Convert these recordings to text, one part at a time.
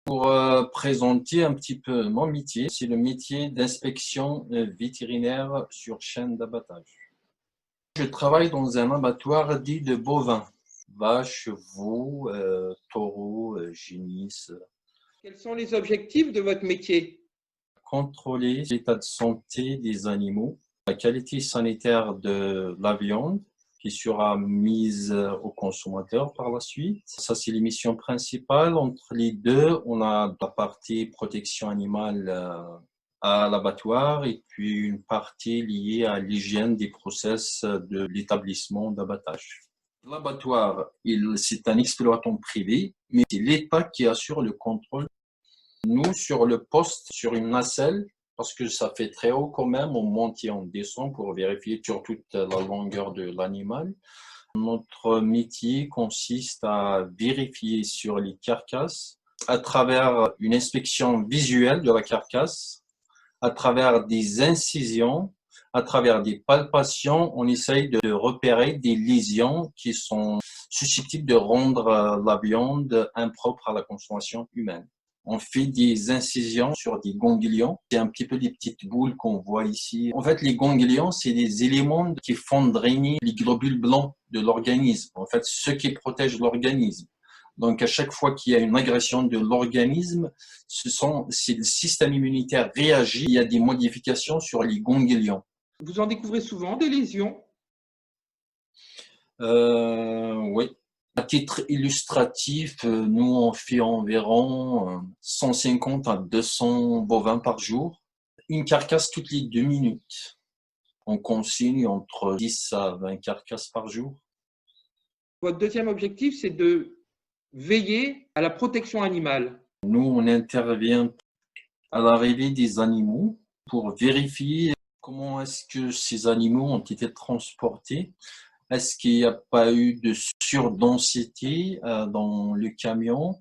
Pour présenter un petit peu mon métier, c'est le métier d'inspection vétérinaire sur chaîne d'abattage. Je travaille dans un abattoir dit de bovins, vaches, veaux, taureaux, génisses. Quels sont les objectifs de votre métier? Contrôler l'état de santé des animaux, la qualité sanitaire de la viande qui sera mise au consommateur par la suite. Ça, c'est les missions principales. Entre les deux, on a la partie protection animale à l'abattoir et puis une partie liée à l'hygiène des process de l'établissement d'abattage. L'abattoir, c'est un exploitant privé, mais c'est l'État qui assure le contrôle. Nous, sur le poste, sur une nacelle, parce que ça fait très haut quand même, on monte et on descend pour vérifier sur toute la longueur de l'animal. Notre métier consiste à vérifier sur les carcasses à travers une inspection visuelle de la carcasse, à travers des incisions, à travers des palpations, on essaye de repérer des lésions qui sont susceptibles de rendre la viande impropre à la consommation humaine. On fait des incisions sur des ganglions. C'est un petit peu les petites boules qu'on voit ici. En fait, les ganglions, c'est des éléments qui font drainer les globules blancs de l'organisme. En fait, ce qui protège l'organisme. Donc, à chaque fois qu'il y a une agression de l'organisme, si le système immunitaire réagit, il y a des modifications sur les ganglions. Vous en découvrez souvent des lésions? Oui. À titre illustratif, nous, on fait environ 150 à 200 bovins par jour. Une carcasse toutes les 2 minutes. On consigne entre 10 à 20 carcasses par jour. Votre deuxième objectif, c'est de veiller à la protection animale. Nous, on intervient à l'arrivée des animaux pour vérifier comment est-ce que ces animaux ont été transportés. Est-ce qu'il n'y a pas eu de surdensité dans le camion?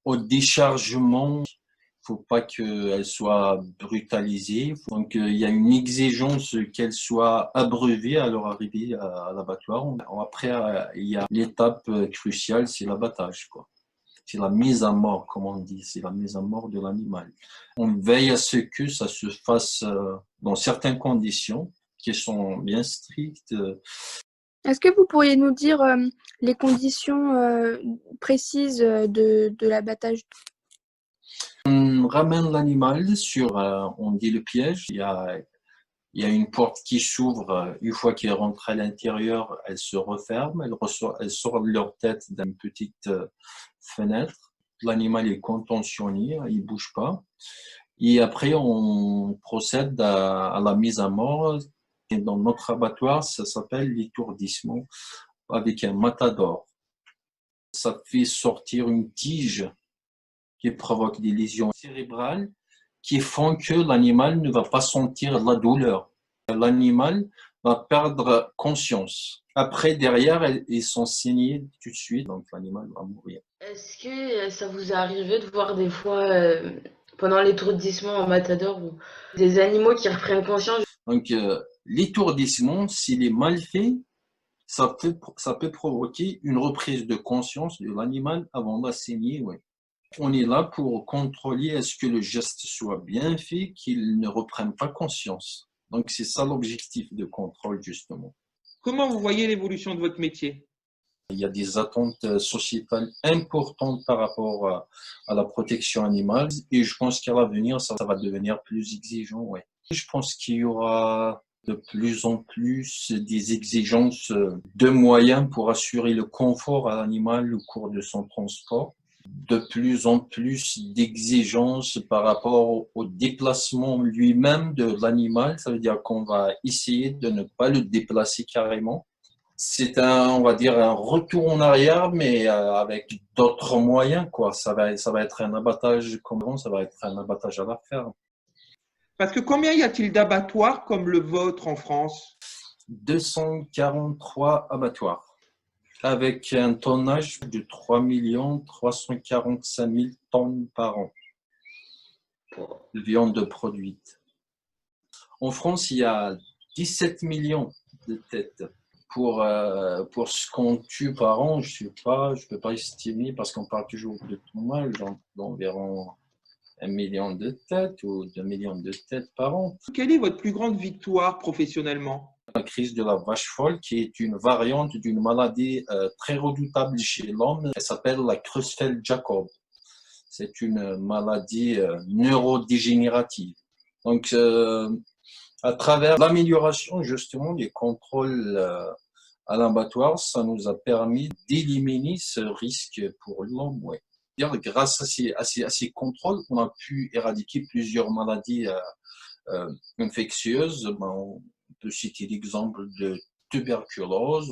Au déchargement, il ne faut pas qu'elle soit brutalisée. Donc, il y a une exigence qu'elle soit abreuvée à leur arrivée à l'abattoir. Après, il y a l'étape cruciale, c'est l'abattage, quoi. C'est la mise à mort, comme on dit, c'est la mise à mort de l'animal. On veille à ce que ça se fasse dans certaines conditions qui sont bien strictes. Est-ce que vous pourriez nous dire les conditions précises de l'abattage? On ramène l'animal sur, on dit le piège. Il y a une porte qui s'ouvre. Une fois qu'il rentre à l'intérieur, elle se referme. Elle sort leur tête d'une petite fenêtre. L'animal est contentionné, il bouge pas. Et après, on procède à la mise à mort. Et dans notre abattoir, ça s'appelle l'étourdissement avec un matador. Ça fait sortir une tige qui provoque des lésions cérébrales qui font que l'animal ne va pas sentir la douleur. L'animal va perdre conscience. Après, derrière, ils sont saignés tout de suite, donc l'animal va mourir. Est-ce que ça vous est arrivé de voir des fois, pendant l'étourdissement en matador, des animaux qui reprennent conscience? Donc, l'étourdissement, s'il est mal fait, ça peut provoquer une reprise de conscience de l'animal avant de la saigner, ouais. On est là pour contrôler est-ce que le geste soit bien fait, qu'il ne reprenne pas conscience. Donc, c'est ça l'objectif de contrôle, justement. Comment vous voyez l'évolution de votre métier? Il y a des attentes sociétales importantes par rapport à la protection animale et je pense qu'à l'avenir, ça va devenir plus exigeant, ouais. Je pense qu'il y aura de plus en plus des exigences de moyens pour assurer le confort à l'animal au cours de son transport. De plus en plus d'exigences par rapport au déplacement lui-même de l'animal. Ça veut dire qu'on va essayer de ne pas le déplacer carrément. C'est on va dire, un retour en arrière, mais avec d'autres moyens, quoi. Ça va être un abattage comme avant, ça va être un abattage à la ferme. Parce que combien y a-t-il d'abattoirs comme le vôtre en France? 243 abattoirs, avec un tonnage de 3 345 000 tonnes par an de viande produite. En France, il y a 17 millions de têtes Pour ce qu'on tue par an, je peux pas estimer parce qu'on parle toujours de tournage d'environ 1 million de têtes ou 2 millions de têtes par an. Quelle est votre plus grande victoire professionnellement? La crise de la vache folle, qui est une variante d'une maladie très redoutable chez l'homme, elle s'appelle la Creutzfeldt-Jakob. C'est une maladie neurodégénérative. Donc, à travers l'amélioration justement des contrôles à l'abattoir, ça nous a permis d'éliminer ce risque pour l'homme. Ouais. Grâce à ces contrôles, on a pu éradiquer plusieurs maladies infectieuses. Ben, on peut citer l'exemple de tuberculose,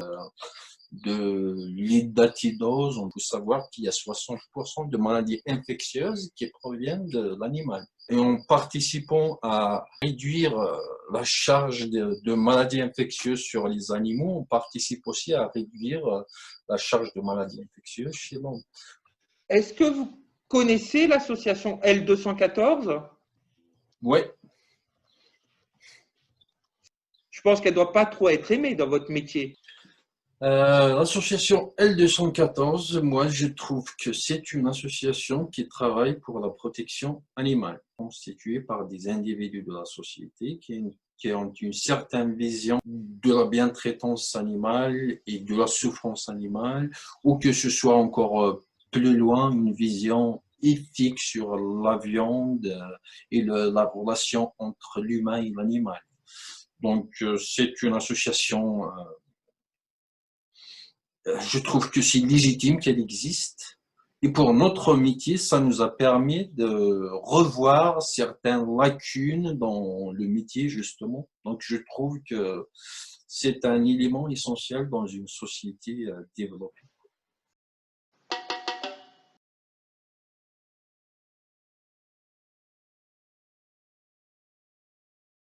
de l'hydatidose. On peut savoir qu'il y a 60% de maladies infectieuses qui proviennent de l'animal. Et en participant à réduire la charge de maladies infectieuses sur les animaux, on participe aussi à réduire la charge de maladies infectieuses chez l'homme. Est-ce que vous connaissez l'association L214? Oui. Je pense qu'elle ne doit pas trop être aimée dans votre métier. L'association L214, moi je trouve que c'est une association qui travaille pour la protection animale, constituée par des individus de la société qui ont une certaine vision de la bientraitance animale et de la souffrance animale, ou que ce soit encore plus loin, une vision éthique sur la viande et la relation entre l'humain et l'animal. Donc c'est une association... je trouve que c'est légitime qu'elle existe. Et pour notre métier, ça nous a permis de revoir certaines lacunes dans le métier, justement. Donc, je trouve que c'est un élément essentiel dans une société développée.